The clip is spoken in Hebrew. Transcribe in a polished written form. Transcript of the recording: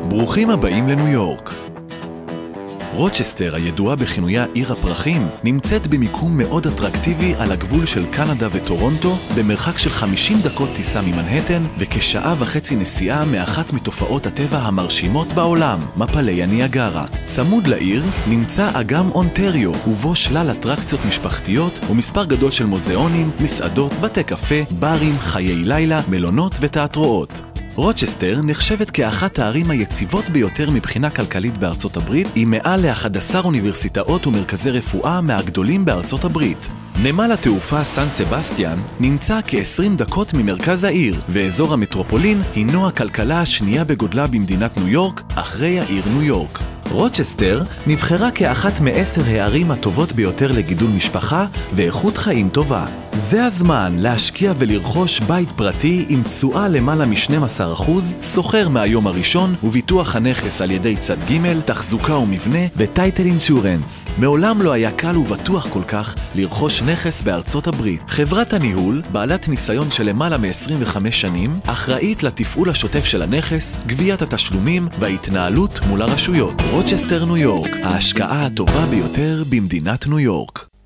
ברוכים הבאים לניו יורק. רוצ'סטר, הידועה בכינויה עיר הפרחים, נמצאת במיקום מאוד אטרקטיבי על הגבול של קנדה וטורונטו, במרחק של 50 דקות טיסה ממנהטן, וכשעה וחצי נסיעה מאחת מתופעות הטבע המרשימות בעולם, מפלי הניאגרה. צמוד לעיר נמצא אגם אונטריו, ובו שלל אטרקציות משפחתיות, ומספר גדול של מוזיאונים, מסעדות, בתי קפה, ברים, חיי לילה, מלונות ותיאטראות. רוצ'סטר נחשבת כאחת הערים היציבות ביותר מבחינה כלכלית בארצות הברית, עם מעל ל11 אוניברסיטאות ומרכזי רפואה מהגדולים בארצות הברית. נמל התעופה סן סבסטיאן נמצא כ-20 דקות ממרכז העיר, ואזור המטרופולין הינו הכלכלה השנייה בגודלה במדינת ניו יורק, אחרי העיר ניו יורק. רוצ'סטר נבחרה כאחת מ10 הערים הטובות ביותר לגידול משפחה ואיכות חיים טובה. זה הזמן להשקיע ולרכוש בית פרטי עם תשואה למעלה מ-12%, סוחר מהיום הראשון וביטוח הנכס על ידי צד ג', תחזוקה ומבנה וטייטל אינשורנס. מעולם לא היה קל ובטוח כל כך לרכוש נכס בארצות הברית. חברת הניהול, בעלת ניסיון של למעלה מ-25 שנים, אחראית לתפעול השוטף של הנכס, גביית התשלומים וההתנהלות מול הרשויות. רוצ'סטר ניו יורק, ההשקעה הטובה ביותר במדינת ניו יורק.